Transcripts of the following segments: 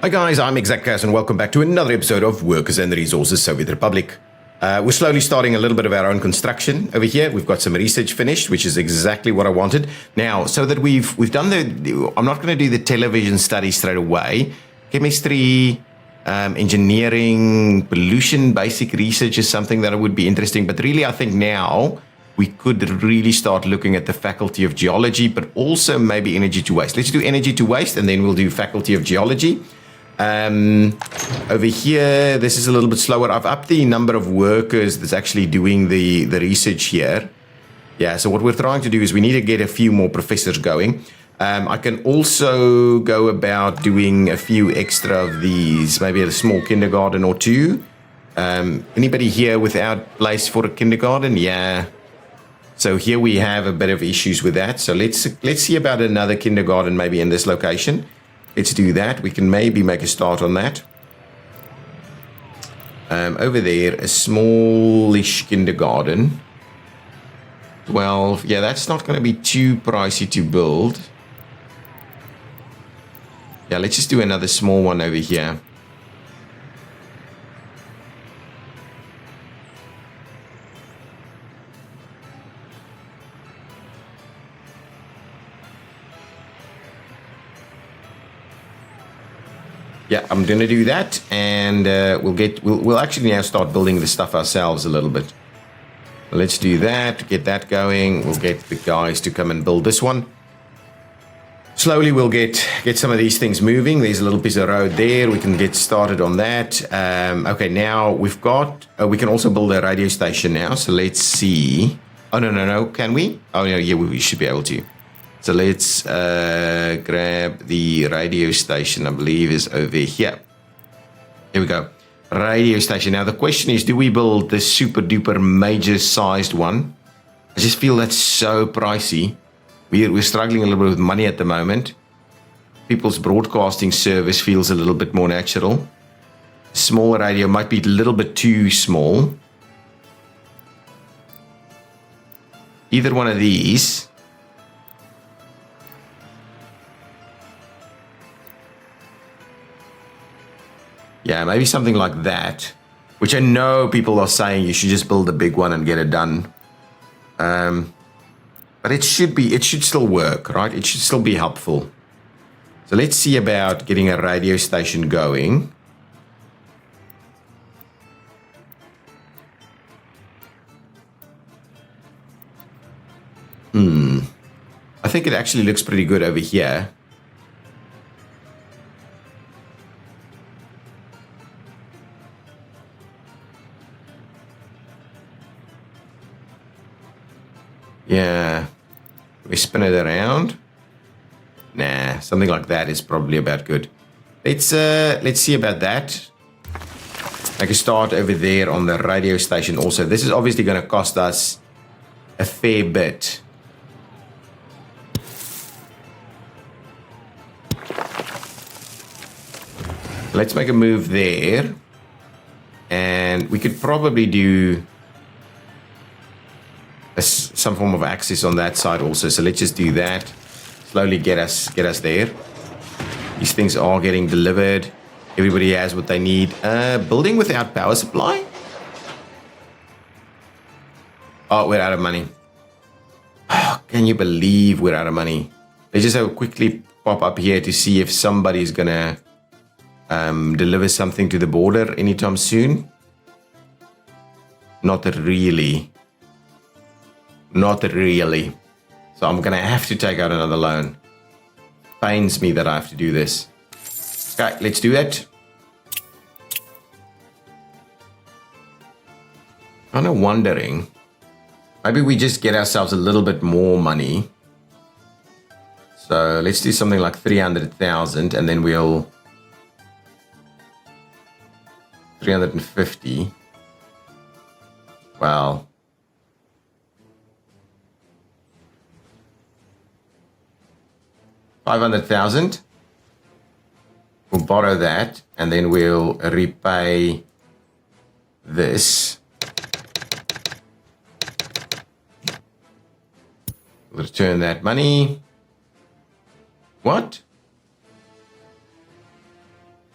Hi guys, I'm ExactChaos and welcome back to another episode of Workers and the Resources Soviet Republic. We're slowly starting a little bit of our own construction over here. We've got some research finished, which is exactly what I wanted. Now, so that we've done I'm not going to do the television study straight away. Chemistry, engineering, pollution, basic research is something that would be interesting. But really, I think now we could really start looking at the faculty of geology, but also maybe energy to waste. Let's do energy to waste, and then we'll do faculty of geology. Over here, this is a little bit slower. I've upped the number of workers that's actually doing the research here. Yeah, so what we're trying to do is we need to get a few more professors going. I can also go about doing a few extra of these, maybe a small kindergarten or two. Anybody here without place for a kindergarten? Yeah. So here we have a bit of issues with that. So let's see about another kindergarten maybe in this location. Let's do that. We can maybe make a start on that. Over there, a smallish kindergarten. 12. Yeah, that's not going to be too pricey to build. Yeah, let's just do another small one over here. Yeah, I'm gonna do that, and we'll actually now start building the stuff ourselves a little bit. Let's do that, get that going. We'll get the guys to come and build this one. Slowly we'll get some of these things moving. There's a little piece of road there. We can get started on that. Okay, now we've got, we can also build a radio station now. So let's see. Oh, no, can we? Oh, no, yeah, we should be able to. So let's grab the radio station, I believe is over here. Here we go. Radio station. Now the question is, do we build the super duper major sized one? I just feel that's so pricey. We're struggling a little bit with money at the moment. People's broadcasting service feels a little bit more natural. Small radio might be a little bit too small. Either one of these. Yeah, maybe something like that, which I know people are saying you should just build a big one and get it done. But it should still work, right? It should still be helpful. So let's see about getting a radio station going. I think it actually looks pretty good over here. Yeah, we spin it around. Nah, something like that is probably about good. Let's see about that. I can start over there on the radio station also. This is obviously going to cost us a fair bit. Let's make a move there. And we could probably do some form of access on that side also. So let's just do that. Slowly get us there. These things are getting delivered. Everybody has what they need. Building without power supply? Oh, we're out of money. Oh, can you believe we're out of money? Let's just have a quickly pop up here to see if somebody's gonna deliver something to the border anytime soon. Not really. Not really. So I'm going to have to take out another loan. Pains me that I have to do this. Okay, let's do that. Kind of wondering. Maybe we just get ourselves a little bit more money. So let's do something like 300,000 and then we'll 350. Well, 500,000. We'll borrow that and then we'll repay this. Return that money. What?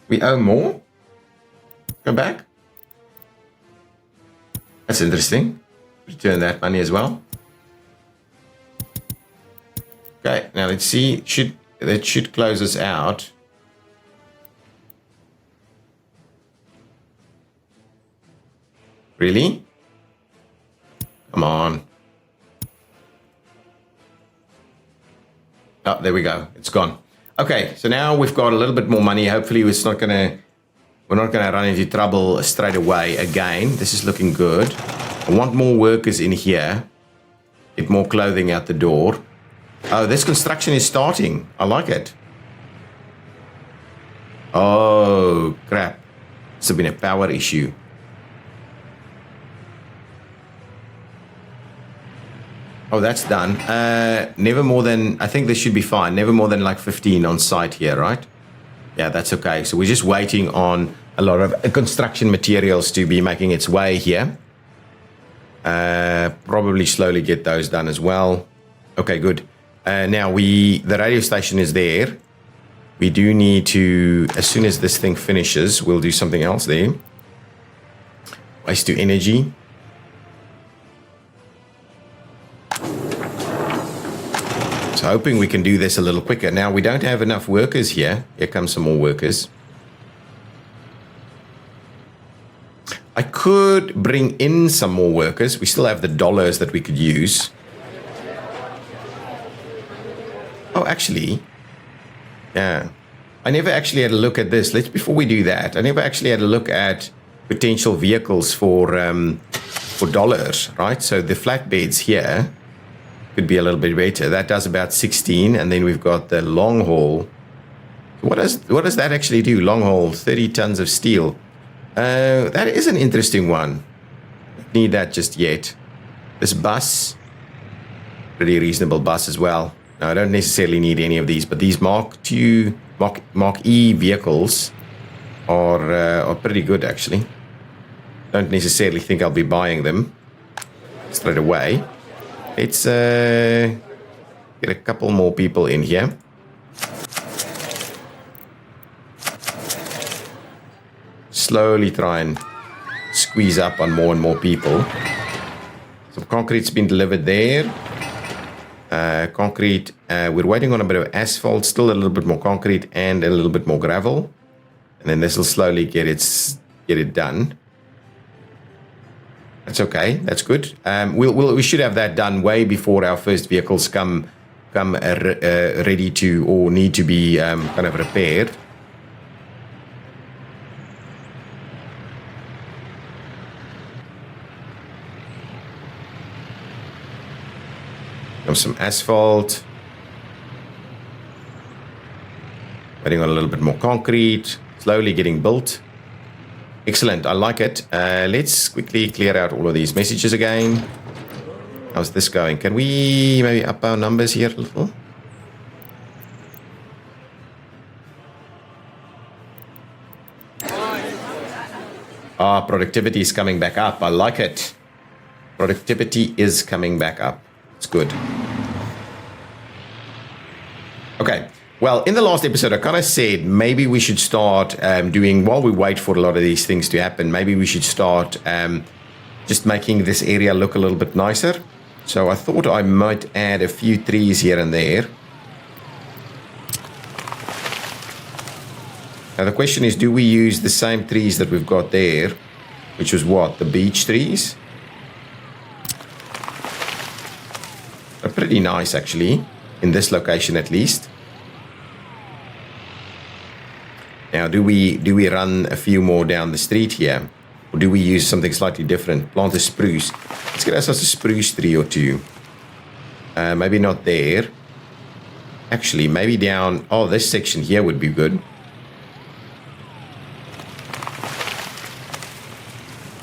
We owe more? Go back? That's interesting. Return that money as well. Okay, now let's see. That should close us out. Really? Come on. Oh, there we go. It's gone. Okay, so now we've got a little bit more money. Hopefully we're not gonna run into trouble straight away again. This is looking good. I want more workers in here. Get more clothing out the door. Oh, this construction is starting. I like it. Oh, crap. It's been a power issue. Oh, that's done. Never more than, I think this should be fine. Never more than like 15 on site here, right? Yeah, that's okay. So we're just waiting on a lot of construction materials to be making its way here. Probably slowly get those done as well. Okay, good. Now the radio station is there. We do need to, as soon as this thing finishes, we'll do something else there. Waste to energy. So hoping we can do this a little quicker. Now we don't have enough workers here. Here comes some more workers. I could bring in some more workers. We still have the dollars that we could use. Oh, actually, yeah. I never actually had a look at this. Before we do that, I never actually had a look at potential vehicles for dollars, right? So the flatbeds here could be a little bit better. That does about 16, and then we've got the long haul. What does that actually do? Long haul, 30 tons of steel. That is an interesting one. Don't need that just yet. This bus, pretty reasonable bus as well. Now, I don't necessarily need any of these, but these Mark E vehicles are pretty good actually. Don't necessarily think I'll be buying them straight away. Let's get a couple more people in here. Slowly try and squeeze up on more and more people. Some concrete's been delivered there. Concrete, we're waiting on a bit of asphalt, still a little bit more concrete and a little bit more gravel. And then this will slowly get it done. That's okay. That's good. We should have that done way before our first vehicles come ready to or need to be kind of repaired. Some asphalt. Waiting on a little bit more concrete. Slowly getting built. Excellent, I like it. Let's quickly clear out all of these messages again. How's this going? Can we maybe up our numbers here a little? Ah, productivity is coming back up. I like it. Productivity is coming back up. It's good. Okay. Well, in the last episode, I kind of said maybe we should start doing, while we wait for a lot of these things to happen, maybe we should start just making this area look a little bit nicer. So I thought I might add a few trees here and there. Now the question is, do we use the same trees that we've got there, which was what, the beech trees? They're pretty nice actually, in this location at least. Now, do we run a few more down the street here? Or do we use something slightly different? Plant a spruce. Let's get ourselves a spruce tree or two. Maybe not there. Actually, maybe down... Oh, this section here would be good.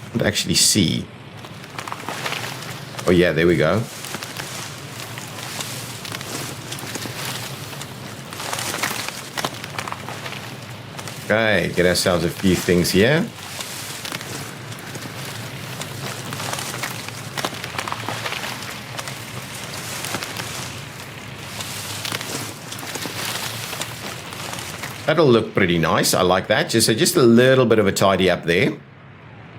I can't actually see. Oh, yeah, there we go. Okay, get ourselves a few things here. That'll look pretty nice. I like that. Just a little bit of a tidy up there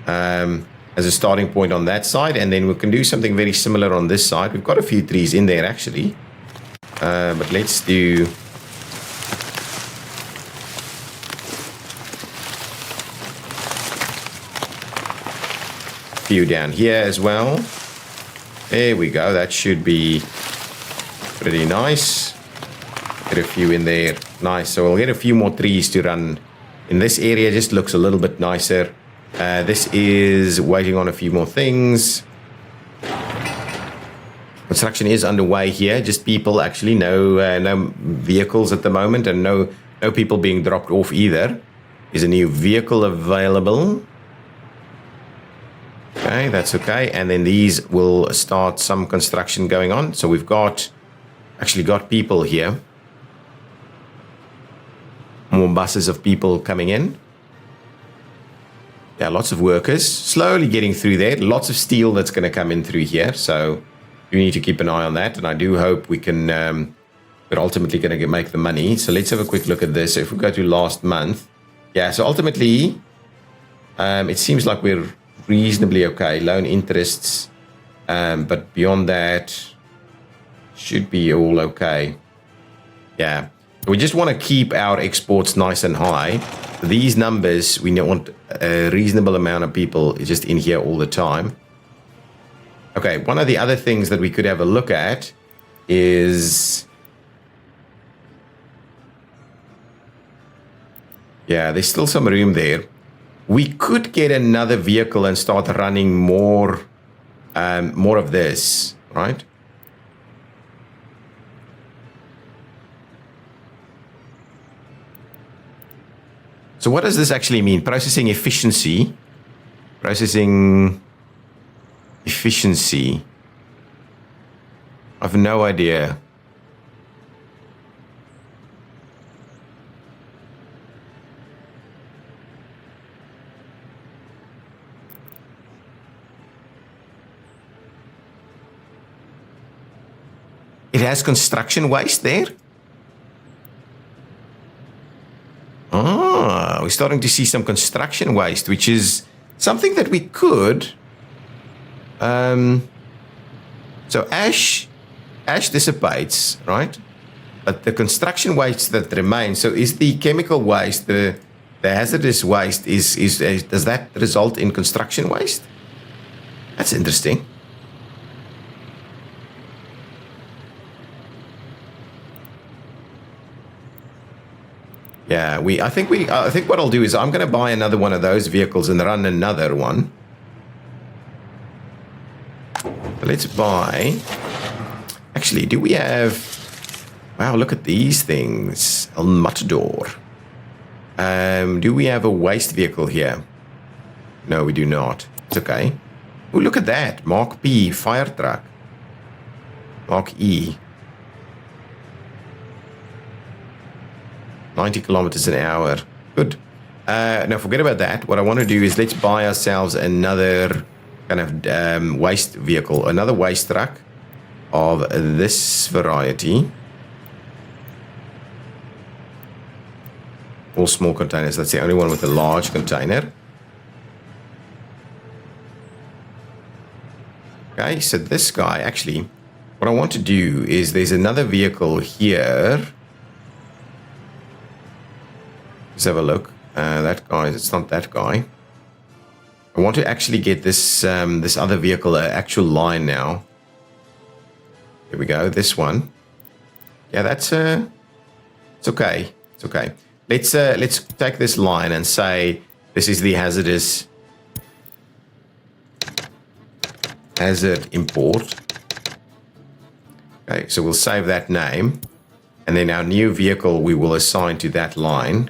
as a starting point on that side. And then we can do something very similar on this side. We've got a few trees in there, actually. But let's do... few down here as well. There we go. That should be pretty nice. Get a few in there. Nice. So we'll get a few more trees to run in this area. Just looks a little bit nicer. This is waiting on a few more things. Construction is underway here. Just people, actually. No vehicles at the moment, and no people being dropped off either. Is a new vehicle available? Okay, that's okay. And then these will start some construction going on. So we've actually got people here. More buses of people coming in. Yeah, lots of workers. Slowly getting through there. Lots of steel that's going to come in through here. So we need to keep an eye on that. And I do hope we can... we're ultimately going to make the money. So let's have a quick look at this. So if we go to last month. Yeah, so ultimately, it seems like we're reasonably okay. Loan interests. But beyond that, should be all okay. Yeah. We just want to keep our exports nice and high. These numbers, we want a reasonable amount of people just in here all the time. Okay, one of the other things that we could have a look at is... yeah, there's still some room there. We could get another vehicle and start running more of this, right? So what does this actually mean? Processing efficiency. Processing efficiency. I have no idea. It has construction waste there. Ah, we're starting to see some construction waste, which is something that we could. So ash dissipates, right? But the construction waste that remains. So is the chemical waste, the hazardous waste, does that result in construction waste? That's interesting. Yeah, I think what I'll do is I'm going to buy another one of those vehicles and run another one. Let's buy. Actually, do we have? Wow, look at these things. El Matador. Do we have a waste vehicle here? No, we do not. It's okay. Oh, look at that. Mark P fire truck. Mark E. 90 kilometers an hour. Good. Now, forget about that. What I want to do is let's buy ourselves another kind of waste vehicle, another waste truck of this variety. All small containers. That's the only one with a large container. Okay, so this guy, actually, what I want to do is there's another vehicle here. Let's have a look. That guy, it's not that guy. I want to actually get this this other vehicle, an actual line now. Here we go, this one. Yeah, that's it's okay. It's okay. Let's take this line and say this is the hazard import. Okay, so we'll save that name, and then our new vehicle we will assign to that line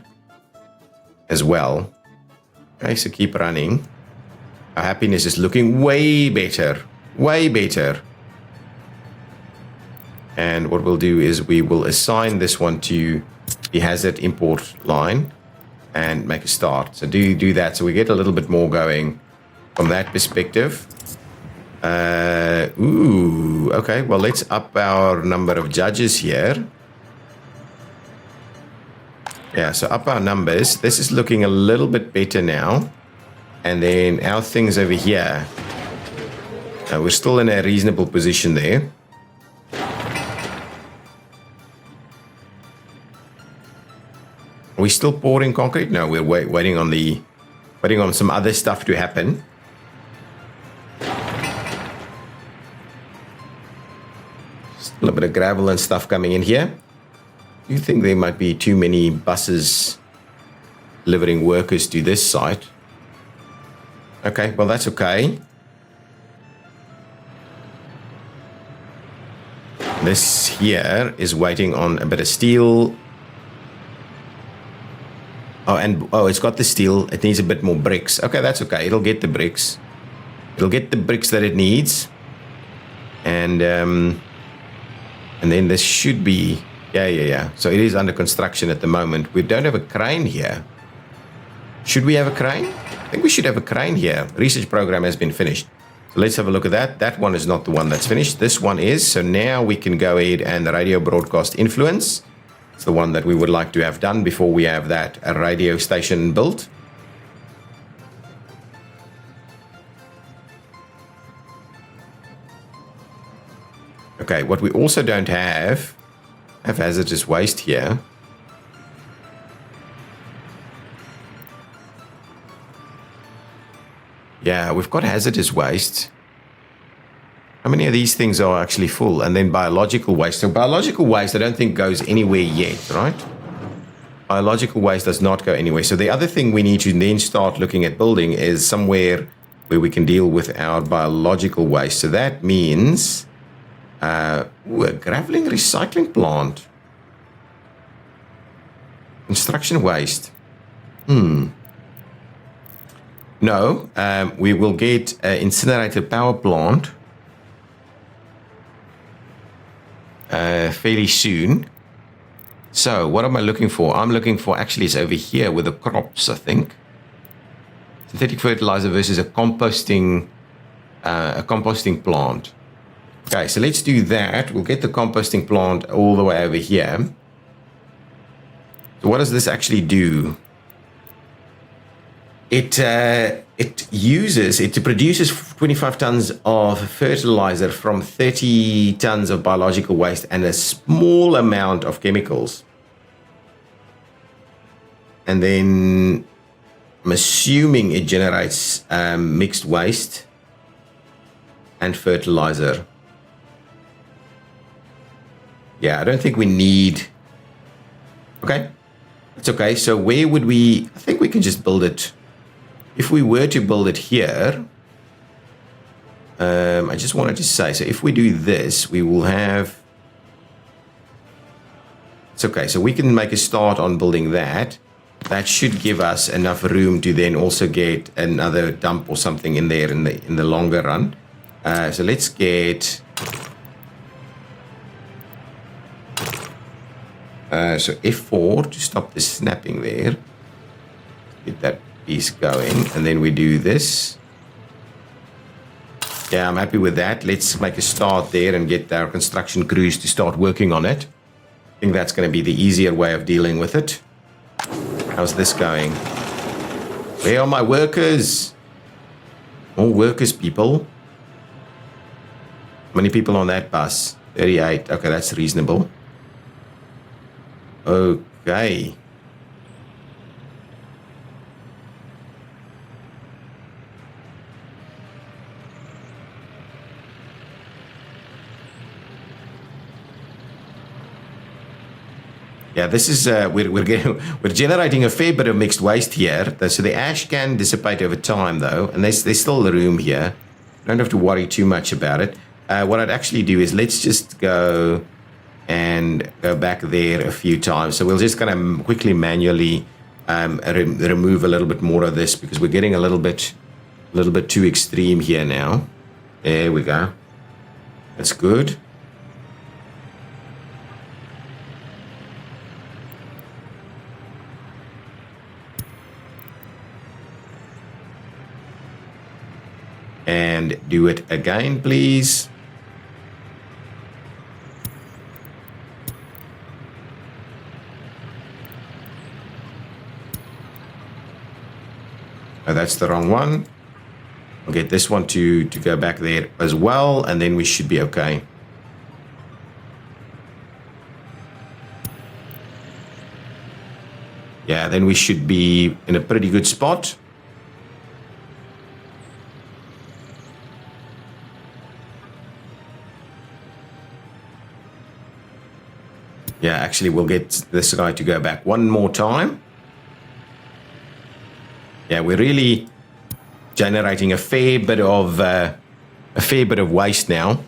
as well. Okay, so keep running. Our happiness is looking way better. Way better. And what we'll do is we will assign this one to the hazard import line and make a start. So do that so we get a little bit more going from that perspective. Okay, well, let's up our number of judges here. Yeah, so up our numbers. This is looking a little bit better now. And then our things over here. We're still in a reasonable position there. Are we still pouring concrete? No, we're waiting on some other stuff to happen. Still a bit of gravel and stuff coming in here. Do you think there might be too many buses delivering workers to this site? Okay, well, that's okay. This here is waiting on a bit of steel. Oh, it's got the steel. It needs a bit more bricks. Okay, that's okay. It'll get the bricks. It'll get the bricks that it needs. And then this should be... Yeah. So it is under construction at the moment. We don't have a crane here. Should we have a crane? I think we should have a crane here. Research program has been finished. So let's have a look at that. That one is not the one that's finished. This one is. So now we can go ahead and radio broadcast influence. It's the one that we would like to have done before we have that radio station built. Okay, what we also don't have hazardous waste here. Yeah, we've got hazardous waste. How many of these things are actually full? And then biological waste. So biological waste, I don't think goes anywhere yet, right? Biological waste does not go anywhere. So the other thing we need to then start looking at building is somewhere where we can deal with our biological waste. So that means a graveling recycling plant. Construction waste. No, we will get an incinerator power plant fairly soon. So what am I looking for? I'm looking for, actually it's over here with the crops, I think. Synthetic fertilizer versus a composting plant. Okay, so let's do that. We'll get the composting plant all the way over here. So what does this actually do? It produces 25 tons of fertilizer from 30 tons of biological waste and a small amount of chemicals. And then I'm assuming it generates mixed waste and fertilizer. Yeah, I don't think we need... Okay, it's okay. So where would we... I think we can just build it. If we were to build it here, I just wanted to say, so if we do this, we will have... It's okay, so we can make a start on building that. That should give us enough room to then also get another dump or something in there in the longer run. So let's get... so F4 to stop the snapping there. Get that piece going, and then we do this. Yeah, I'm happy with that. Let's make a start there and get our construction crews to start working on it. I think that's going to be the easier way of dealing with it. How's this going? Where are my workers? More workers, people. How many people on that bus? 38. Okay, that's reasonable. Okay. Yeah, this is we're generating a fair bit of mixed waste here. So the ash can dissipate over time, though, and there's still room here. Don't have to worry too much about it. What I'd actually do is let's just go and go back there a few times. So we'll just kind of quickly manually remove a little bit more of this because we're getting a little bit too extreme here now. There we go. That's good. And do it again, please. Oh, that's the wrong one. We'll get this one to go back there as well, and then we should be okay. Yeah, then we should be in a pretty good spot. Yeah, actually, we'll get this guy to go back one more time. Yeah, we're really generating a fair bit of waste now.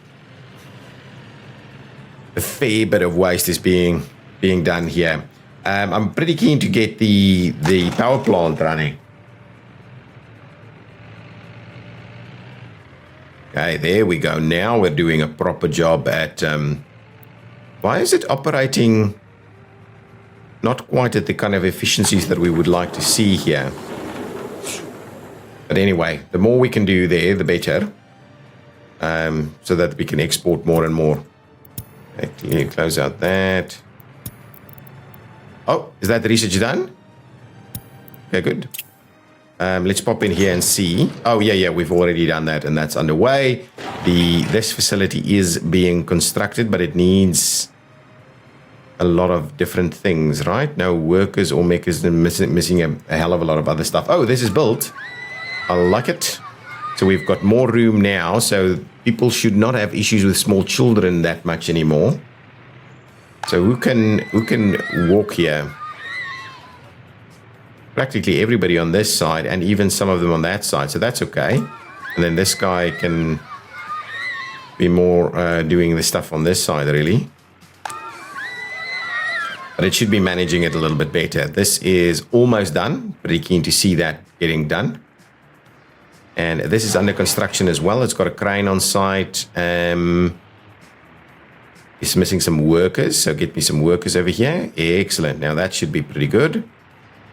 A fair bit of waste is being done here. I'm pretty keen to get the power plant running. Okay, there we go. Now we're doing a proper job at... why is it operating not quite at the kind of efficiencies that we would like to see here? But anyway, the more we can do there, the better. So that we can export more and more. Okay, close out that. Oh, is that the research done? Okay, good. Let's pop in here and see. Oh, yeah, we've already done that, and that's underway. This facility is being constructed, but it needs a lot of different things, right? No workers or makers, missing a hell of a lot of other stuff. Oh, this is built. I like it. So we've got more room now, so people should not have issues with small children that much anymore. So who can walk here? Practically everybody on this side, and even some of them on that side, so that's okay. And then this guy can be more doing the stuff on this side, really. But it should be managing it a little bit better. This is almost done. Pretty keen to see that getting done. And this is under construction as well. It's got a crane on site. It's missing some workers, so get me some workers over here. Excellent. Now that should be pretty good.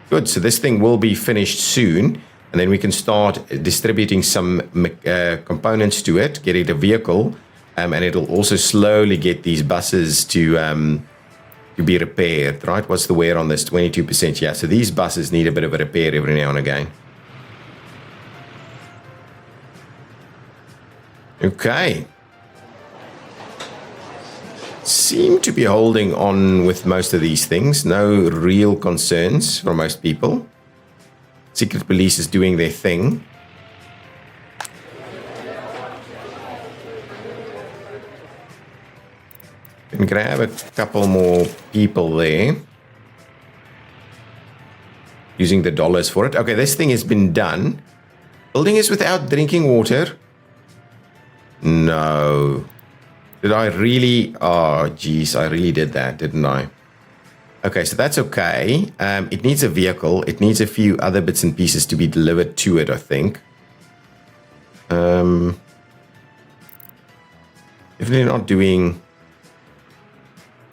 Good. So this thing will be finished soon, and then we can start distributing some components to it, get it a vehicle, and it'll also slowly get these buses to be repaired, right? What's the wear on this? 22%. Yeah, so these buses need a bit of a repair every now and again. Okay. Seem to be holding on with most of these things. No real concerns for most people. Secret police is doing their thing. Can grab a couple more people there. Using the dollars for it. Okay, this thing has been done. Building is without drinking water. No. Did I really? Oh, geez, I really did that, didn't I? Okay, so that's okay. It needs a vehicle. It needs a few other bits and pieces to be delivered to it, I think. Definitely not doing...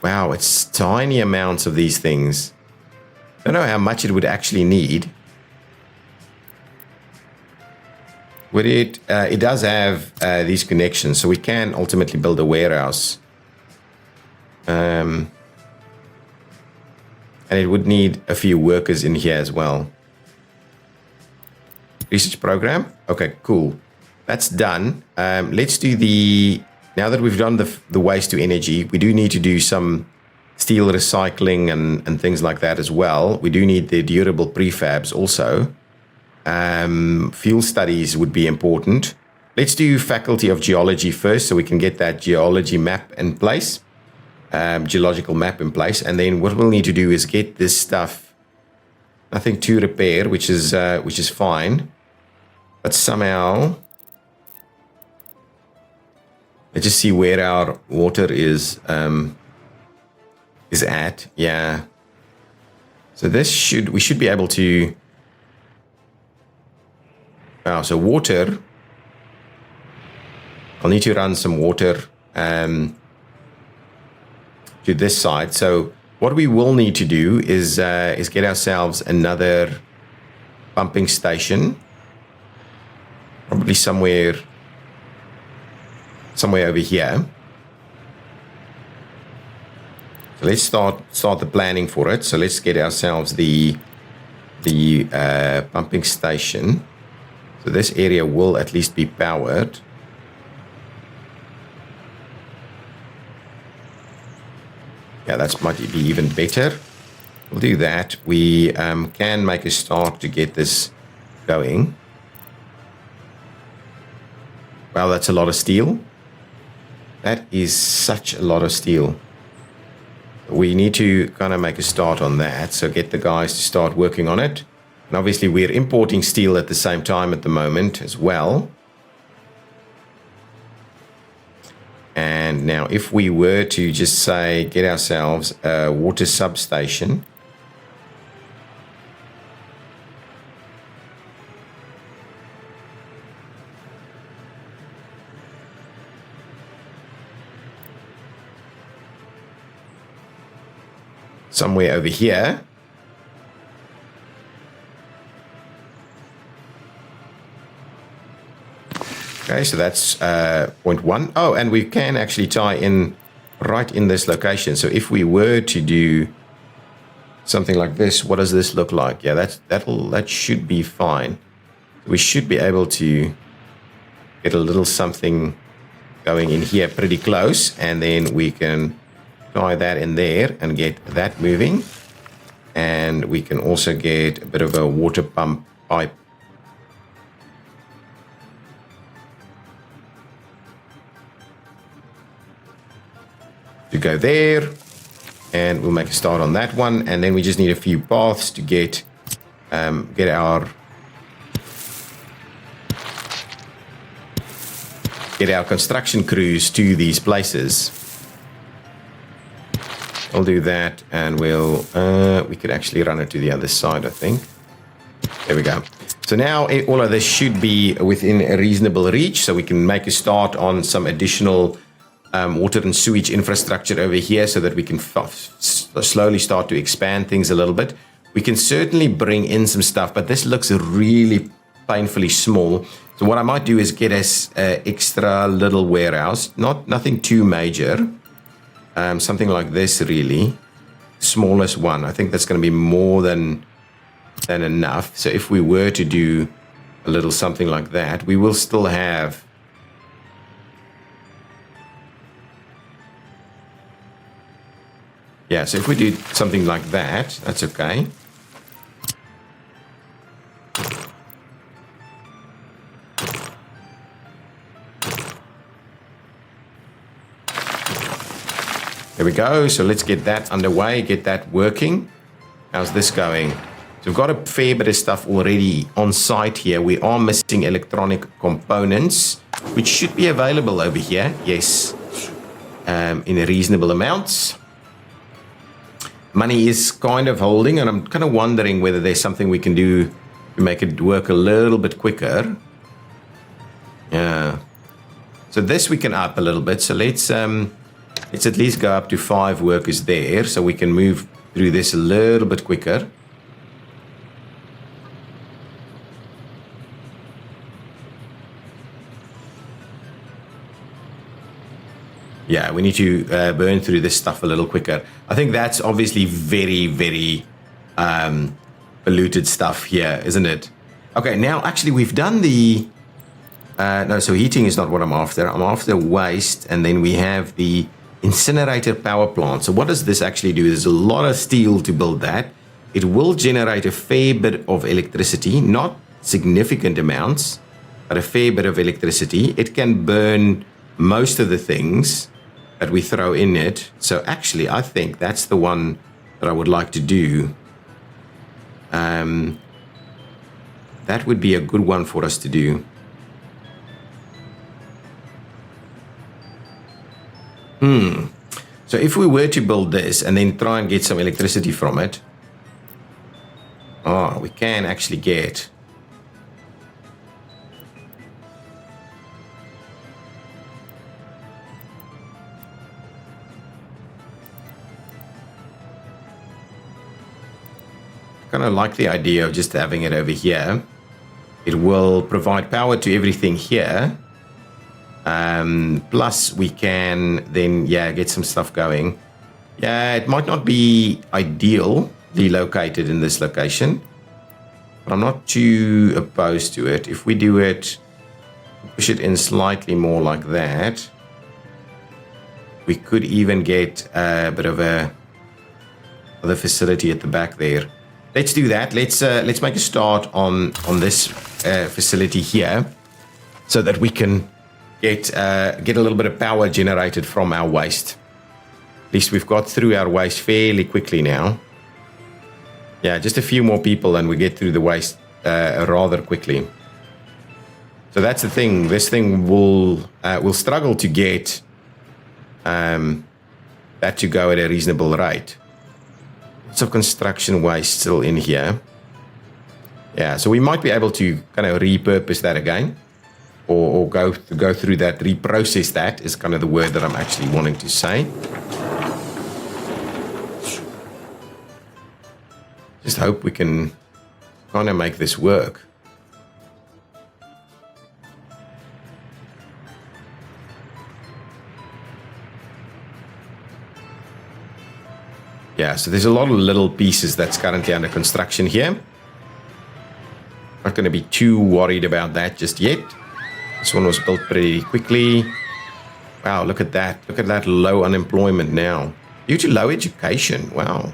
Wow, it's tiny amounts of these things. I don't know how much it would actually need. With it, it does have these connections, so we can ultimately build a warehouse. And it would need a few workers in here as well. Research program. Okay, cool. That's done. Let's do the... Now that we've done the waste to energy, we do need to do some steel recycling and things like that as well. We do need the durable prefabs also. Fuel studies would be important. Let's do Faculty of Geology first so we can get that geology map in place. Geological map in place. And then what we'll need to do is get this stuff, nothing to repair, which is fine. But somehow, let's just see where our water is at. Yeah. So we should be able to... Wow, so water, I'll need to run some water to this side. So what we will need to do is get ourselves another pumping station, probably somewhere over here. So let's start the planning for it. So let's get ourselves the the pumping station. So this area will at least be powered. Yeah, that might be even better. We'll do that. We can make a start to get this going. Wow, that's a lot of steel. That is such a lot of steel. We need to kind of make a start on that. So get the guys to start working on it. And obviously we're importing steel at the same time at the moment as well. And now if we were to just say, get ourselves a water substation. Somewhere over here. Okay, so that's point 1. Oh, and we can actually tie in right in this location. So if we were to do something like this, what does this look like? Yeah, that should be fine. We should be able to get a little something going in here pretty close, and then we can tie that in there and get that moving. And we can also get a bit of a water pump pipe. To go there, and we'll make a start on that one, and then we just need a few paths to get our construction crews to these places. I'll do that, and we could actually run it to the other side, I think. There we go. So now all of this should be within a reasonable reach, so we can make a start on some additional water and sewage infrastructure over here, so that we can slowly start to expand things a little bit. We can certainly bring in some stuff, but this looks really painfully small. So what I might do is get us an extra little warehouse, nothing too major. Something like this, really. Smallest one. I think that's going to be more than enough. So if we were to do a little something like that, we will still have... Yeah, so if we do something like that, that's okay. There we go. So let's get that underway, get that working. How's this going? So we've got a fair bit of stuff already on site here. We are missing electronic components, which should be available over here. Yes, in reasonable amounts. Money is kind of holding, and I'm kind of wondering whether there's something we can do to make it work a little bit quicker. Yeah. So this we can up a little bit. So let's at least go up to 5 workers there, so we can move through this a little bit quicker. Yeah, we need to burn through this stuff a little quicker. I think that's obviously very, very polluted stuff here, isn't it? Okay, now actually we've done the... no, so heating is not what I'm after. I'm after waste, and then we have the incinerator power plant. So what does this actually do? There's a lot of steel to build that. It will generate a fair bit of electricity, not significant amounts, but a fair bit of electricity. It can burn most of the things that we throw in it. So actually, I think that's the one that I would like to do. That would be a good one for us to do. So if we were to build this and then try and get some electricity from it, we can actually get... I kind of like the idea of just having it over here. It will provide power to everything here. Plus we can then, get some stuff going. Yeah, it might not be ideally located in this location. but I'm not too opposed to it. If we do it, push it in slightly more like that, we could even get a bit of a other facility at the back there. Let's do that. Let's make a start on this facility here, so that we can get a little bit of power generated from our waste. At least we've got through our waste fairly quickly now. Yeah, just a few more people and we get through the waste rather quickly. So that's the thing. This thing will struggle to get that to go at a reasonable rate. Lots of construction waste still in here. Yeah, so we might be able to kind of repurpose that again, or go through that, reprocess that is kind of the word that I'm actually wanting to say. Just hope we can kind of make this work. Yeah, so there's a lot of little pieces that's currently under construction here. Not going to be too worried about that just yet. This one was built pretty quickly. Wow, look at that. Look at that low unemployment now. Due to low education. Wow.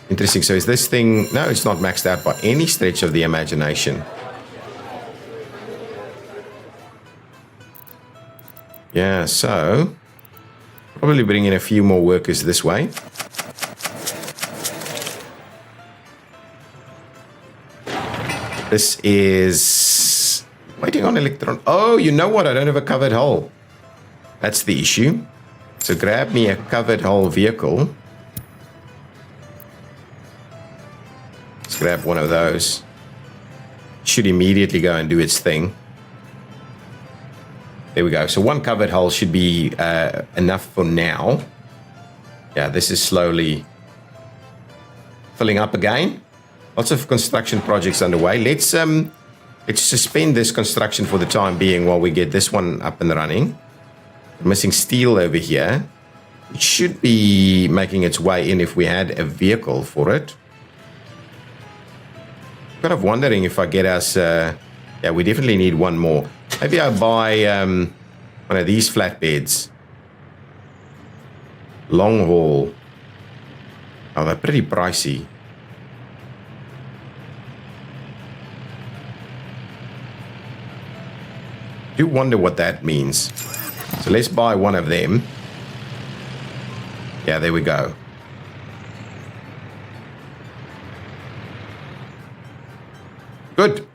Interesting. So is this thing... No, it's not maxed out by any stretch of the imagination. Yeah, so... probably bring in a few more workers this way. This is waiting on electron. Oh, you know what? I don't have a covered hull. That's the issue. So grab me a covered hull vehicle. Let's grab one of those. Should immediately go and do its thing. There we go. So one covered hull should be enough for now. Yeah, this is slowly filling up again. Lots of construction projects underway. Let's suspend this construction for the time being while we get this one up and running. We're missing steel over here. It should be making its way in if we had a vehicle for it. Kind of wondering if I get us... yeah, we definitely need one more. Maybe I'll buy one of these flatbeds. Long haul. Oh, they're pretty pricey. Do wonder what that means. So let's buy one of them. Yeah, there we go. Good.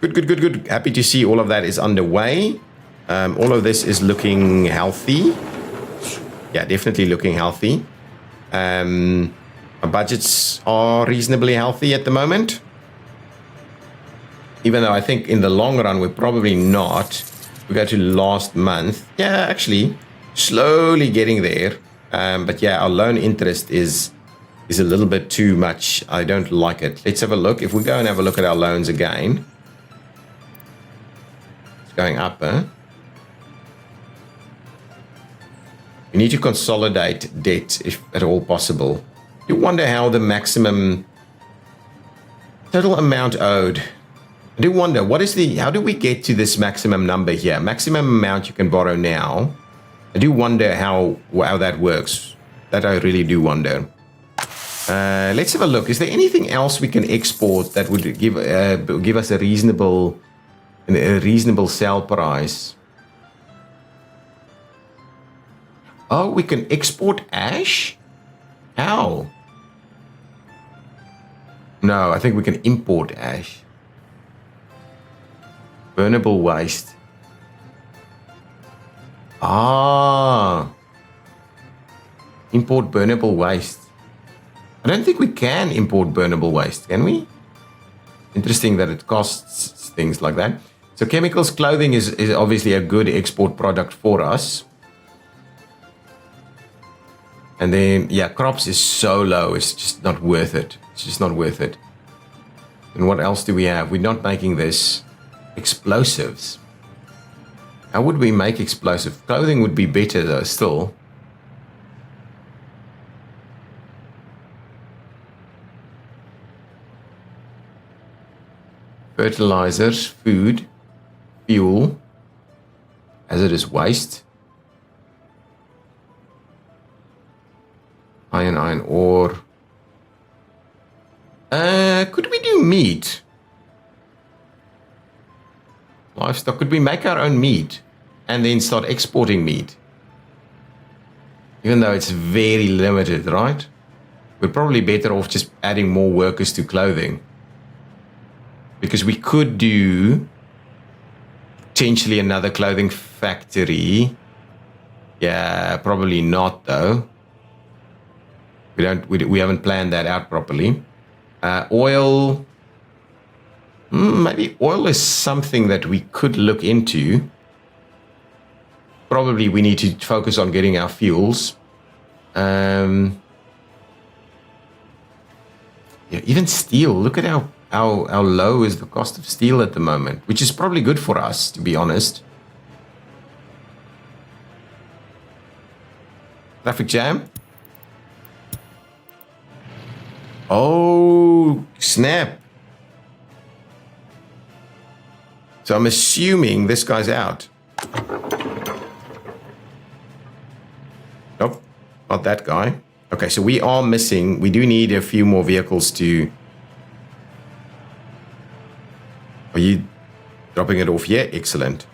Good. Happy to see all of that is underway. All of this is looking healthy. Yeah, definitely looking healthy. Our budgets are reasonably healthy at the moment. Even though I think in the long run, we're probably not. We go to last month. Yeah, actually, slowly getting there. But yeah, our loan interest is a little bit too much. I don't like it. Let's have a look. If we go and have a look at our loans again. It's going up, huh? We need to consolidate debt if at all possible. You wonder how the maximum total amount owed. I do wonder, how do we get to this maximum number here? Maximum amount you can borrow now. I do wonder how that works. That I really do wonder. Let's have a look. Is there anything else we can export that would give us a reasonable sell price? Oh, we can export ash? How? No, I think we can import ash. Burnable waste. Import burnable waste. I don't think we can import burnable waste, can we? Interesting that it costs things like that. So chemicals, clothing is obviously a good export product for us. And then, yeah, crops is so low, it's just not worth it. It's just not worth it. And what else do we have? We're not making this. Explosives. How would we make explosive? Clothing would be better though, still. fertilizers, food, fuel, hazardous waste, iron ore. Could we do meat? Livestock, could we make our own meat and then start exporting meat? Even though it's very limited, right? We're probably better off just adding more workers to clothing. Because we could do potentially another clothing factory. Yeah, probably not though. We haven't planned that out properly. Oil. Maybe oil is something that we could look into. Probably we need to focus on getting our fuels. Yeah, even steel. Look at how low is the cost of steel at the moment, which is probably good for us, to be honest. Traffic jam. Oh, snap. So I'm assuming this guy's out. Nope, not that guy. Okay, so we are missing. We do need a few more vehicles to... Are you dropping it off here? Excellent.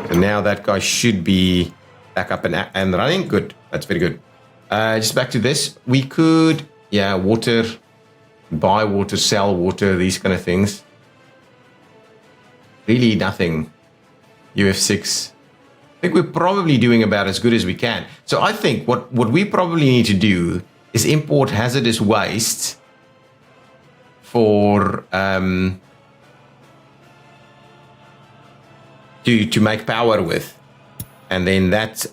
So now that guy should be back up and running. Good. That's very good. Just back to this. We could, yeah, water, buy water, sell water, these kind of things. Really nothing. UF6. I think we're probably doing about as good as we can. So I think what we probably need to do is import hazardous waste for to make power with, and then that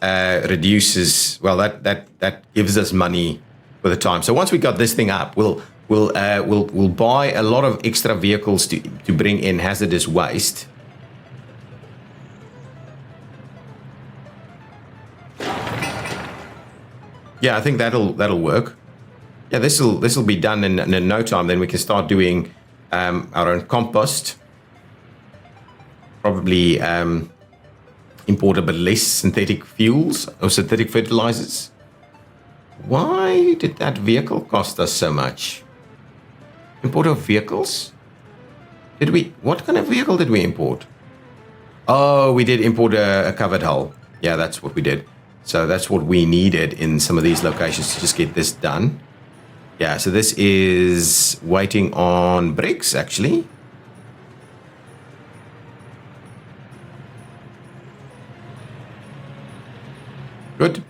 reduces. Well, that gives us money for the time. So once we got this thing up, we'll buy a lot of extra vehicles to bring in hazardous waste. Yeah, I think that'll work. Yeah, this will be done in no time. Then we can start doing our own compost. Probably import a bit less synthetic fuels or synthetic fertilizers. Why did that vehicle cost us so much? Import of vehicles? Did we? What kind of vehicle did we import? Oh, we did import a covered hull. Yeah, that's what we did. So that's what we needed in some of these locations to just get this done. Yeah, so this is waiting on bricks, actually. Good.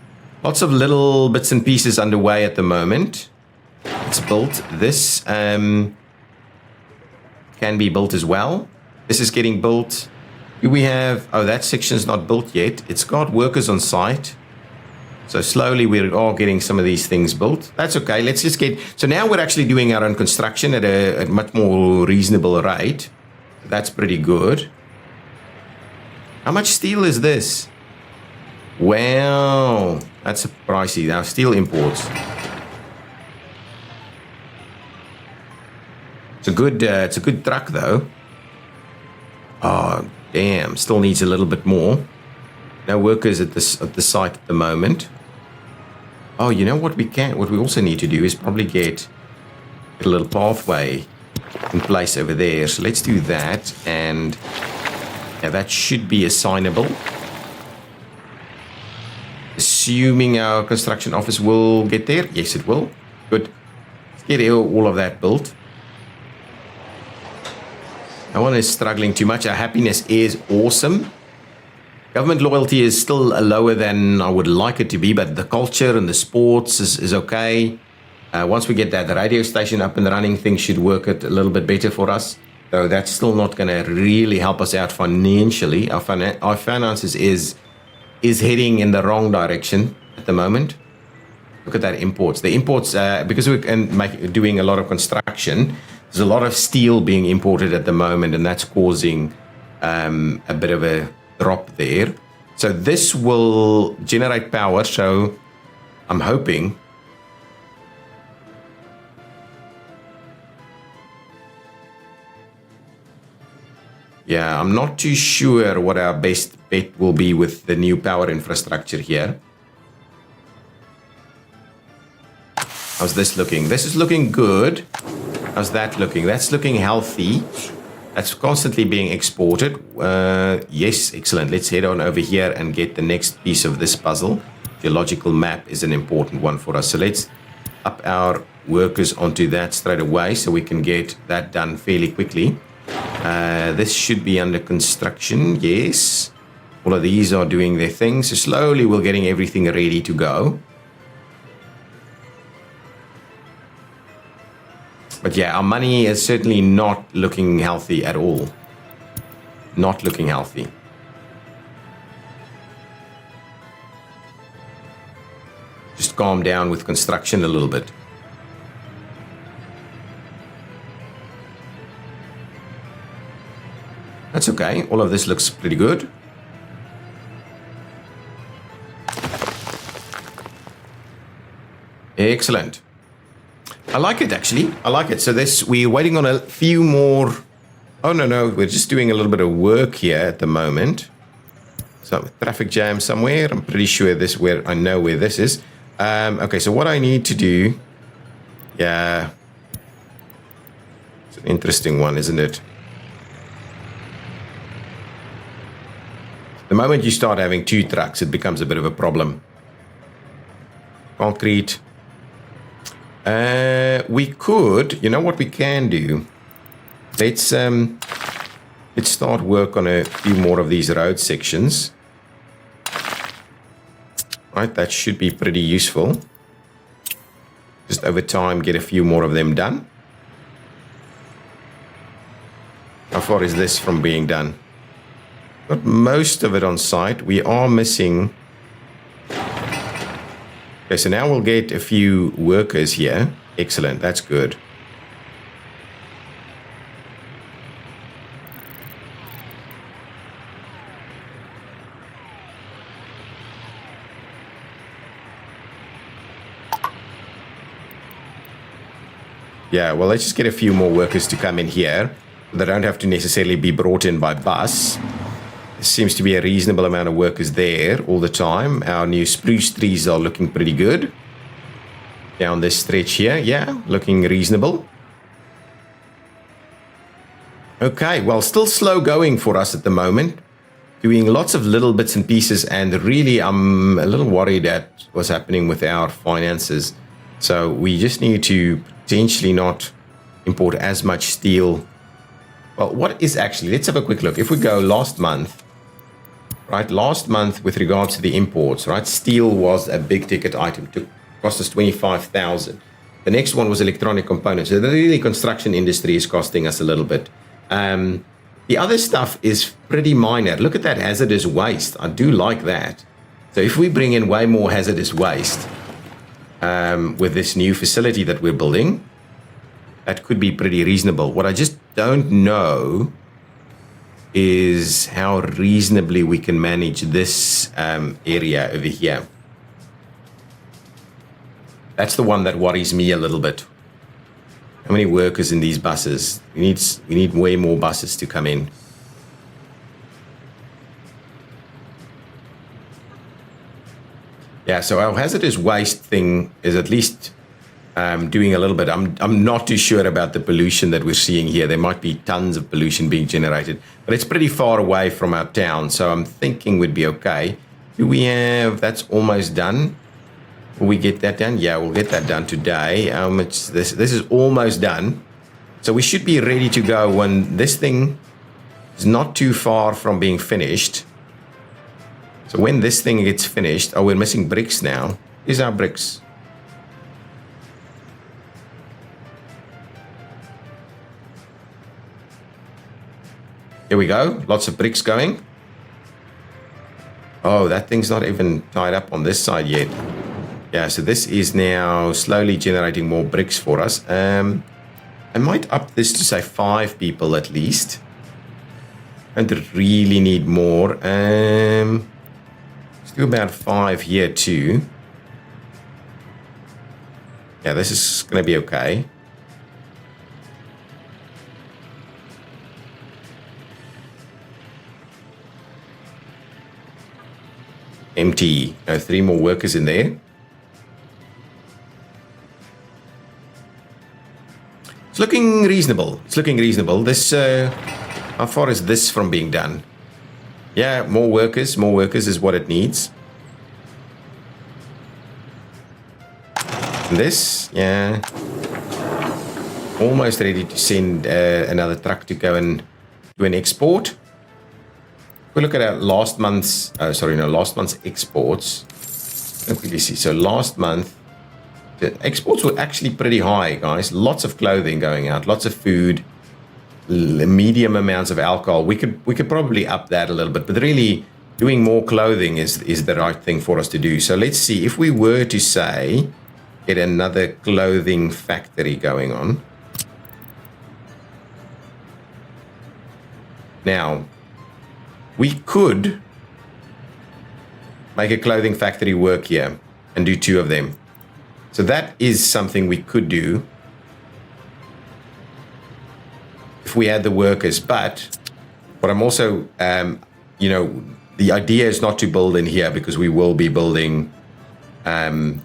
Lots of little bits and pieces underway at the moment. It's built. This can be built as well. This is getting built. Do we have... Oh, that section's not built yet. It's got workers on site. So slowly we're all getting some of these things built. That's okay. Let's just get... So now we're actually doing our own construction at a much more reasonable rate. That's pretty good. How much steel is this? Well, that's pricey. Now, steel imports. It's a good truck, though. Oh, damn. Still needs a little bit more. No workers at the site at the moment. Oh, you know what what we also need to do is probably get a little pathway in place over there. So let's do that. And yeah, that should be assignable. Assuming our construction office will get there. Yes, it will. Good. Let's get all of that built. No one is struggling too much. Our happiness is awesome. Government loyalty is still lower than I would like it to be, but the culture and the sports is okay. Once we get that radio station up and running, things should work a little bit better for us. Though that's still not going to really help us out financially. Our finances is heading in the wrong direction at the moment. Look at that imports. The imports, because we're doing a lot of construction, there's a lot of steel being imported at the moment, and that's causing a bit of a drop there. So this will generate power. So I'm hoping Yeah, I'm not too sure what our best bet will be with the new power infrastructure here. How's this looking? This is looking good. How's that looking? That's looking healthy. That's constantly being exported. Yes, excellent. Let's head on over here and get the next piece of this puzzle. Geological map is an important one for us. So let's up our workers onto that straight away so we can get that done fairly quickly. This should be under construction. Yes. All of these are doing their thing. So slowly we're getting everything ready to go. But yeah, our money is certainly not looking healthy at all. Not looking healthy. Just calm down with construction a little bit. That's okay. All of this looks pretty good. Excellent. I like it, actually. I like it. So we're waiting on a few more. Oh, no. We're just doing a little bit of work here at the moment. So traffic jam somewhere. I'm pretty sure I know where this is. Okay, so what I need to do. Yeah. It's an interesting one, isn't it? The moment you start having 2 trucks, it becomes a bit of a problem. Concrete. We could, you know what we can do? Let's start work on a few more of these road sections. Right, that should be pretty useful. Just over time, get a few more of them done. How far is this from being done? Got most of it on site. We are missing. Okay, so now we'll get a few workers here. Excellent, that's good. Yeah, well, let's just get a few more workers to come in here. They don't have to necessarily be brought in by bus. There seems to be a reasonable amount of workers there all the time. Our new spruce trees are looking pretty good. Down this stretch here, yeah, looking reasonable. Okay, well, still slow going for us at the moment. Doing lots of little bits and pieces, and really I'm a little worried at what's happening with our finances. So we just need to potentially not import as much steel. Well, what is actually, let's have a quick look. If we go last month, right, last month with regards to the imports, right, steel was a big ticket item. Cost us 25,000. The next one was electronic components. So the really construction industry is costing us a little bit. The other stuff is pretty minor. Look at that hazardous waste. I do like that. So if we bring in way more hazardous waste with this new facility that we're building, that could be pretty reasonable. What I just don't know is how reasonably we can manage this area over here. That's the one that worries me a little bit. How many workers in these buses? We need way more buses to come in. Yeah, so our hazardous waste thing is at least doing a little bit. I'm not too sure about the pollution that we're seeing here. There might be tons of pollution being generated, but it's pretty far away from our town, so I'm thinking we'd be okay. Do we have, that's almost done? Will we get that done? Yeah, we'll get that done today. How much this is almost done. So we should be ready to go when this thing is not too far from being finished. So when this thing gets finished, oh, we're missing bricks now. Here's our bricks. Here we go. Lots of bricks going. Oh, that thing's not even tied up on this side yet. Yeah, so this is now slowly generating more bricks for us. I might up this to say 5 people at least. And really need more. Let's do about 5 here too. Yeah, this is going to be okay. empty. 3 more workers in there. It's looking reasonable. It's looking reasonable. This, how far is this from being done? Yeah, more workers. More workers is what it needs. This, yeah. Almost ready to send another truck to go and do an export. If we look at our last month's exports. Let me quickly see. So last month, the exports were actually pretty high, guys. Lots of clothing going out, lots of food, medium amounts of alcohol. We could probably up that a little bit, but really doing more clothing is the right thing for us to do. So let's see if we were to say get another clothing factory going on. Now, we could make a clothing factory work here and do 2 of them. So that is something we could do if we had the workers. But what I'm also, the idea is not to build in here because we will be building, a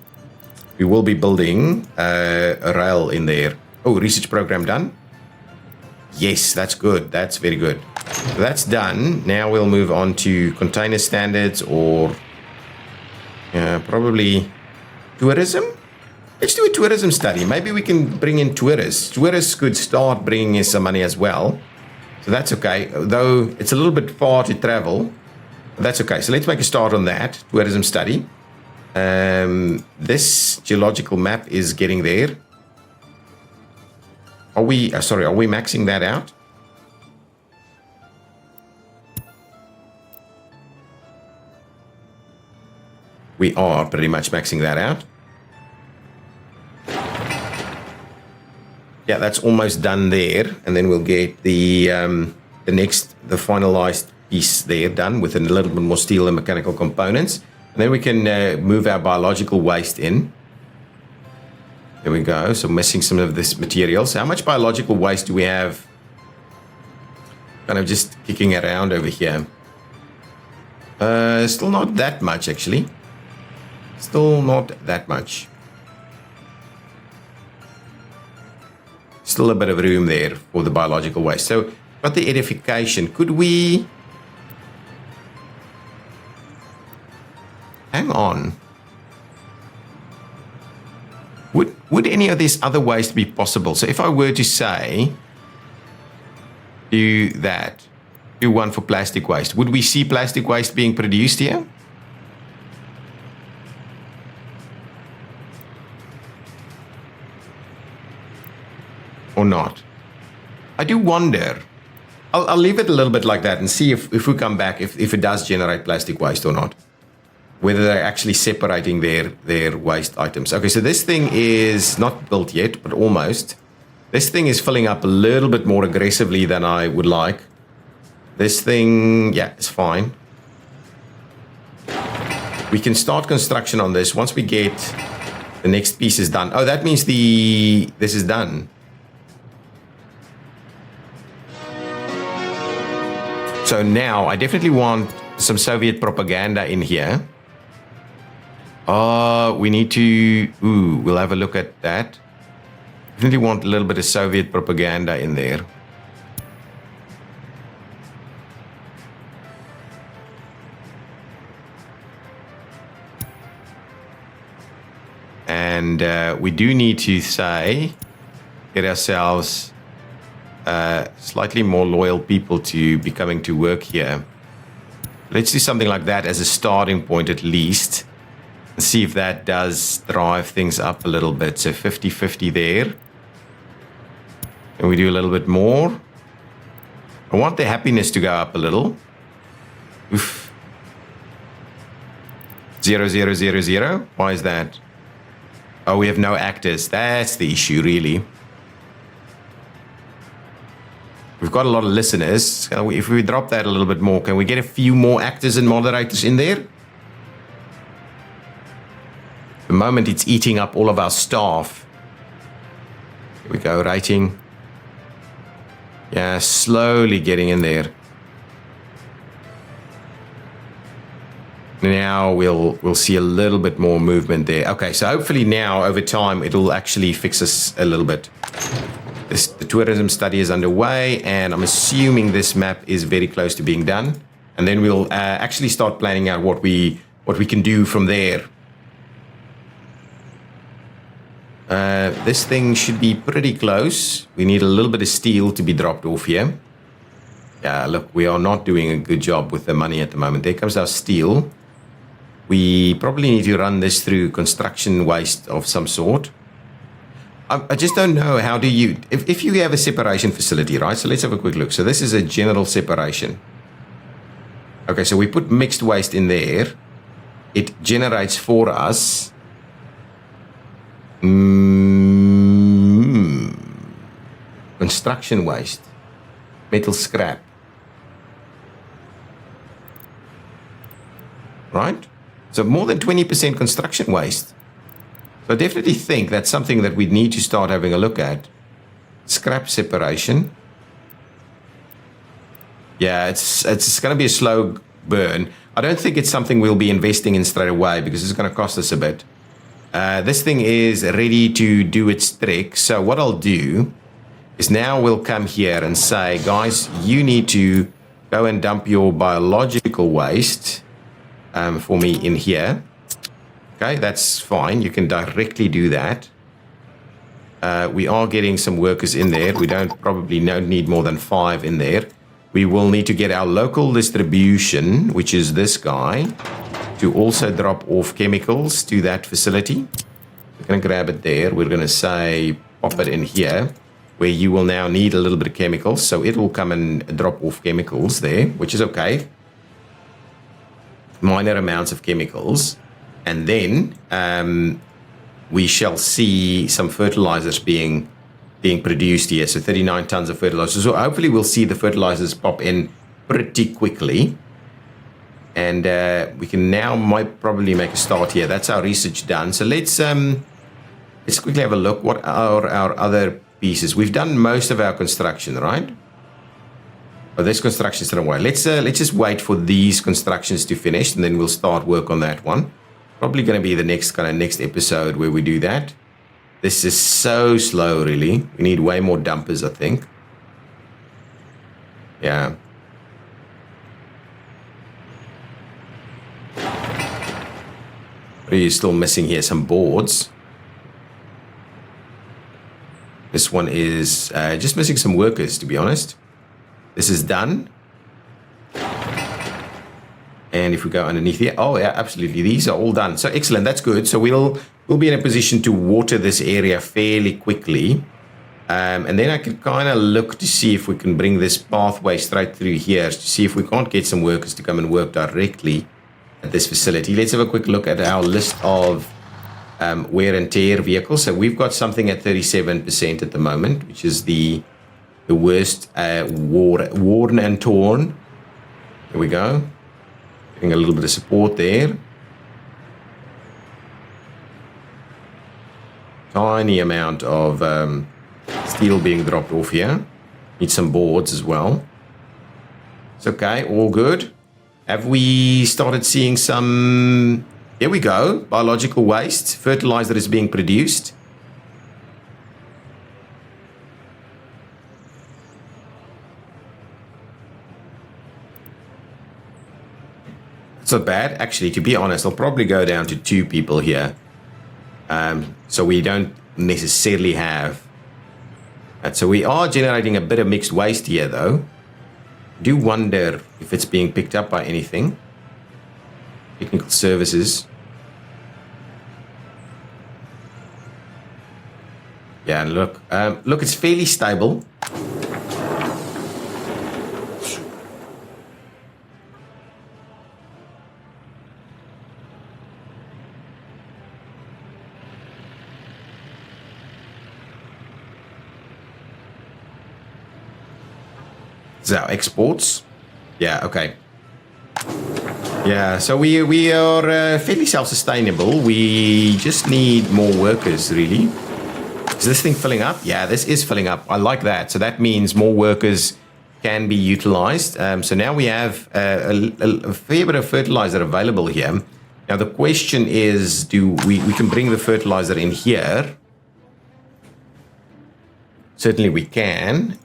rail in there. Oh, research program done. Yes, that's good. That's very good. So that's done. Now we'll move on to container standards or probably tourism. Let's do a tourism study. Maybe we can bring in tourists. Tourists could start bringing in some money as well. So that's okay. Though it's a little bit far to travel. But that's okay. So let's make a start on that. Tourism study. This geological map is getting there. Are we maxing that out? We are pretty much maxing that out. Yeah, that's almost done there, and then we'll get the finalized piece there done with a little bit more steel and mechanical components, and then we can move our biological waste in. There we go. So missing some of this material. So how much biological waste do we have? Kind of just kicking around over here. Still not that much, actually. Still not that much. Still a bit of room there for the biological waste. So, got the edification. Could we... Hang on. Would any of this other waste be possible? So if I were to say, do that, do one for plastic waste, would we see plastic waste being produced here? Or not? I do wonder. I'll leave it a little bit like that and see if we come back, if it does generate plastic waste or not. Whether they're actually separating their waste items. Okay, so this thing is not built yet, but almost. This thing is filling up a little bit more aggressively than I would like. This thing, yeah, it's fine. We can start construction on this once we get the next piece is done. Oh, that means this is done. So now I definitely want some Soviet propaganda in here. We need to... we'll have a look at that. Definitely want a little bit of Soviet propaganda in there. And we do need to get ourselves slightly more loyal people to be coming to work here. Let's do something like that as a starting point at least. And see if that does drive things up a little bit. So 50-50 there. And we do a little bit more. I want the happiness to go up a little. Oof. 0, 0, 0, 0. Why is that? Oh, we have no actors. That's the issue, really. We've got a lot of listeners. If we drop that a little bit more, can we get a few more actors and moderators in there? The moment it's eating up all of our staff. Here we go, rating. Yeah, slowly getting in there. Now we'll see a little bit more movement there. Okay, so hopefully now over time it'll actually fix us a little bit. The tourism study is underway, and I'm assuming this map is very close to being done. And then we'll actually start planning out what we can do from there. This thing should be pretty close. We need a little bit of steel to be dropped off here. Yeah, look, we are not doing a good job with the money at the moment. There comes our steel. We probably need to run this through construction waste of some sort. I just don't know, how do you... If you have a separation facility, right? So let's have a quick look. So this is a general separation. Okay, so we put mixed waste in there. It generates for us... construction waste. Metal scrap. Right? So more than 20% construction waste. So I definitely think that's something that we need to start having a look at. Scrap separation. Yeah, it's going to be a slow burn. I don't think it's something we'll be investing in straight away because it's going to cost us a bit. This thing is ready to do its trick. So what I'll do is now we'll come here and say, guys, you need to go and dump your biological waste for me in here. Okay, that's fine. You can directly do that. We are getting some workers in there. We probably don't need more than 5 in there. We will need to get our local distribution, which is this guy, to also drop off chemicals to that facility. We're going to grab it there. We're going to say, pop it in here, where you will now need a little bit of chemicals. So it will come and drop off chemicals there, which is okay. Minor amounts of chemicals. And then we shall see some fertilizers being produced here. So 39 tons of fertilizer. So hopefully we'll see the fertilizers pop in pretty quickly. And we can now probably make a start here. That's our research done. So let's quickly have a look. What are our other pieces? We've done most of our construction, right? Oh, this construction is still away. Let's just wait for these constructions to finish, and then we'll start work on that one. Probably going to be the next episode where we do that. This is so slow, really. We need way more dumpers, I think. Yeah. What are you still missing here? Some boards. This one is just missing some workers, to be honest. This is done. And if we go underneath here, oh yeah, absolutely, these are all done. So excellent, that's good. So we'll be in a position to water this area fairly quickly. And then I can kind of look to see if we can bring this pathway straight through here to see if we can't get some workers to come and work directly at this facility. Let's have a quick look at our list of wear and tear vehicles. So we've got something at 37% at the moment, which is the worst worn and torn. Here we go. Getting a little bit of support there. Tiny amount of steel being dropped off here. Need some boards as well. It's okay, all good. Have we started seeing some... Here we go. Biological waste. Fertilizer is being produced. It's not bad. Actually, to be honest, I'll probably go down to 2 people here. So we don't necessarily have... So we are generating a bit of mixed waste here, though. I do wonder if it's being picked up by anything. Technical services. Yeah, and look, it's fairly stable. This is our exports. Yeah, okay. Yeah, so we are fairly self-sustainable. We just need more workers, really. Is this thing filling up? Yeah, this is filling up. I like that. So that means more workers can be utilized. So now we have a fair bit of fertilizer available here. Now the question is, we can bring the fertilizer in here? Certainly we can.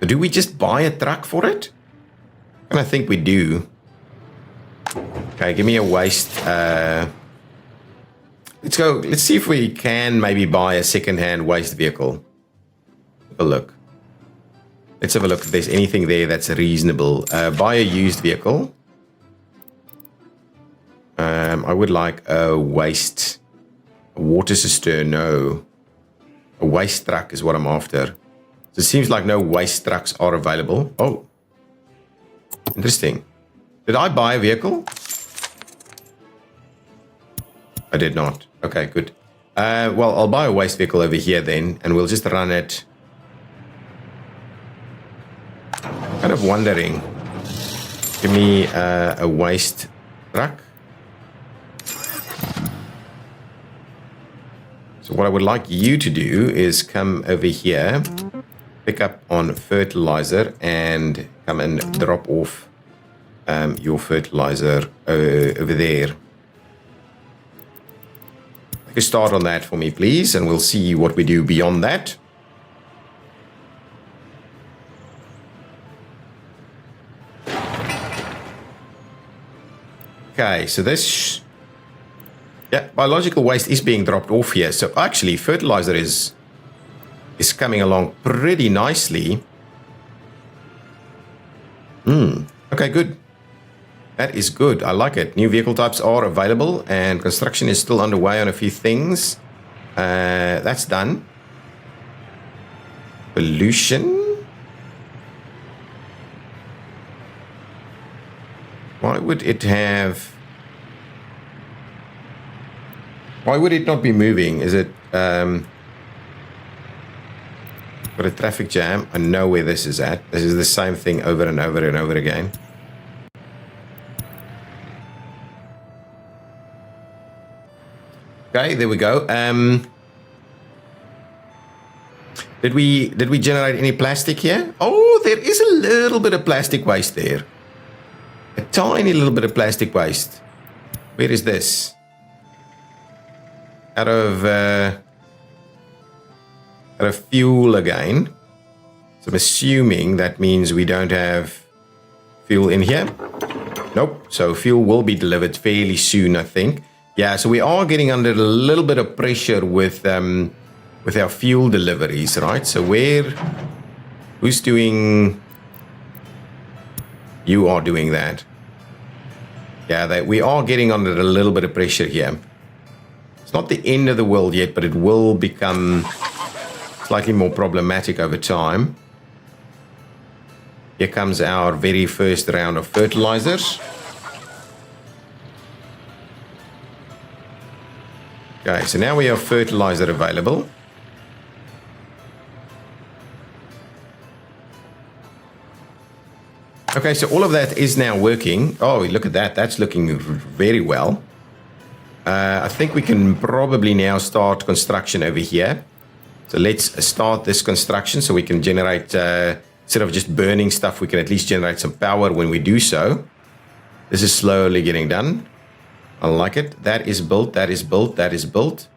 Do we just buy a truck for it? And I think we do. Okay, give me a waste. Let's go. Let's see if we can maybe buy a second-hand waste vehicle. Have a look. Let's have a look if there's anything there that's reasonable. Buy a used vehicle. I would like a waste. A water cistern, no. A waste truck is what I'm after. So it seems like no waste trucks are available. Oh. Interesting. Did I buy a vehicle? I did not. Okay, good. Well, I'll buy a waste vehicle over here then, and we'll just run it. Kind of wondering. Give me a waste truck. So what I would like you to do is come over here, pick up on fertilizer, and come and drop off your fertilizer over there. Take a start on that for me, please, and we'll see what we do beyond that. Okay, so this... Yeah, biological waste is being dropped off here. So actually, fertilizer is coming along pretty nicely. Okay, good. That is good. I like it. New vehicle types are available, and construction is still underway on a few things. That's done. Pollution. Why would it have... Why would it not be moving? Is it... got a traffic jam. I know where this is at. This is the same thing over and over and over again. Okay, there we go. Did we generate any plastic here? Oh, there is a little bit of plastic waste there. A tiny little bit of plastic waste. Where is this? Out of fuel again. So I'm assuming that means we don't have fuel in here. Nope. So fuel will be delivered fairly soon, I think. Yeah, so we are getting under a little bit of pressure with our fuel deliveries, right? So who's doing... You are doing that. Yeah, we are getting under a little bit of pressure here. It's not the end of the world yet, but it will become slightly more problematic over time. Here comes our very first round of fertilizers. Okay, so now we have fertilizer available. Okay, so all of that is now working. Oh, look at that. That's looking very well. I think we can probably now start construction over here. So let's start this construction so we can generate, instead of just burning stuff, we can at least generate some power when we do so. This is slowly getting done. I like it. That is built, that is built, that is built.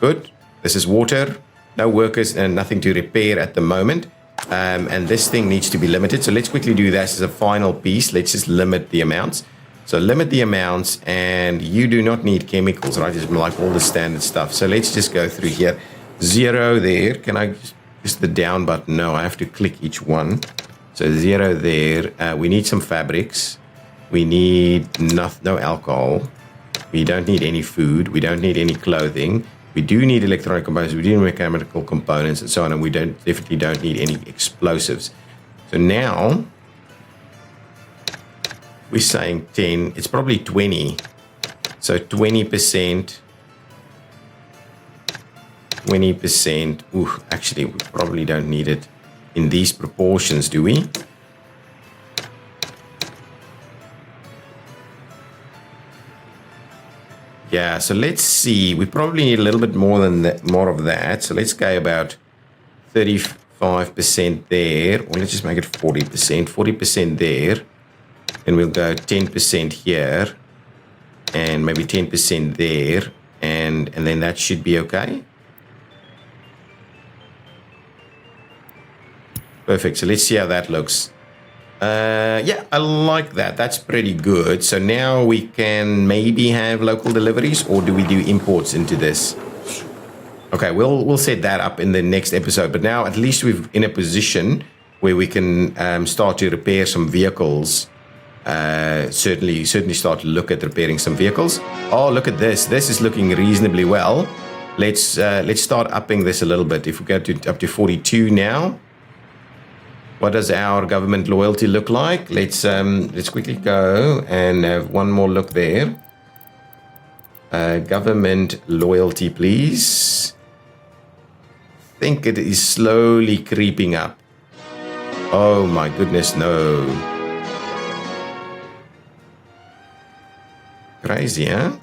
Good. This is water. No workers and nothing to repair at the moment. And this thing needs to be limited. So let's quickly do this as a final piece. Let's just limit the amounts. So limit the amounts, and you do not need chemicals, right? It's like all the standard stuff. So let's just go through here. 0 there. Can I just the down button? No, I have to click each one. So 0 there. We need some fabrics. We need no alcohol. We don't need any food. We don't need any clothing. We do need electronic components. We do need mechanical components and so on. And we definitely don't need any explosives. So now we're saying 10. It's probably 20. So 20%. 20%. Ooh, actually, we probably don't need it in these proportions, do we? Yeah, so let's see. We probably need a little bit more than that, more of that. So let's go about 35% there. Well, let's just make it 40%. 40% there. And we'll go 10% here. And maybe 10% there. And then that should be okay. Perfect. So let's see how that looks. Yeah, I like that. That's pretty good. So now we can maybe have local deliveries, or do we do imports into this? Okay, we'll set that up in the next episode. But now at least we're in a position where we can start to repair some vehicles. Certainly start to look at repairing some vehicles. Oh, look at this. This is looking reasonably well. Let's start upping this a little bit. If we go up to 42 now. What does our government loyalty look like? Let's quickly go and have one more look there. Government loyalty, please. I think it is slowly creeping up. Oh my goodness, no. Crazy, huh?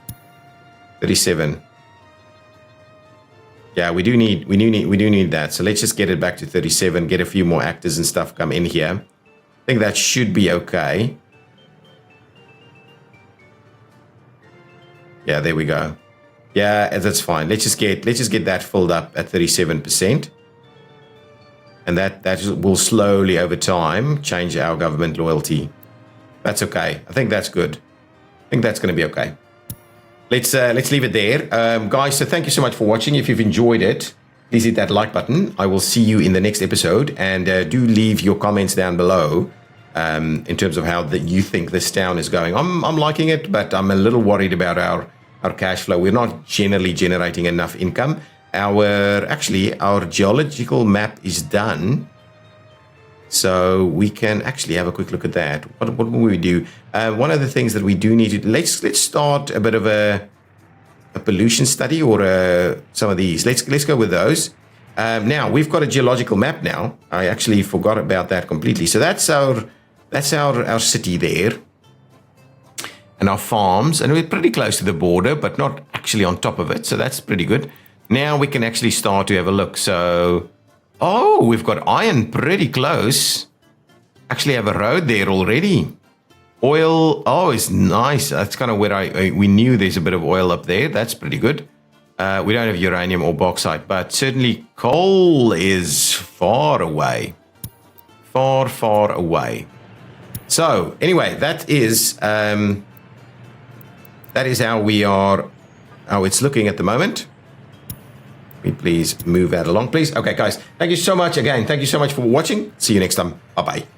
37. Yeah, we do need that. So let's just get it back to 37, get a few more actors and stuff come in here. I think that should be okay. Yeah, there we go. Yeah, that's fine. Let's just get that filled up at 37%. And that will slowly over time change our government loyalty. That's okay. I think that's good. I think that's going to be okay. Let's leave it there. Guys, so thank you so much for watching. If you've enjoyed it, please hit that like button. I will see you in the next episode. And do leave your comments down below in terms of how you think this town is going. I'm liking it, but I'm a little worried about our cash flow. We're not generally generating enough income. Our geological map is done. So we can actually have a quick look at that. What will we do? One of the things that we do need to let's start a bit of a pollution study or some of these. Let's go with those. Now we've got a geological map now. I actually forgot about that completely. So that's our city there, and our farms, and we're pretty close to the border, but not actually on top of it. So that's pretty good. Now we can actually start to have a look. So. Oh, we've got iron pretty close. Actually have a road there already. Oil, oh, it's nice. That's kind of where we knew there's a bit of oil up there. That's pretty good. We don't have uranium or bauxite, but certainly coal is far away. Far, far away. So, anyway, that is how it's looking at the moment. Please move that along, please. Okay, guys, thank you so much again. Thank you so much for watching. See you next time. Bye-bye.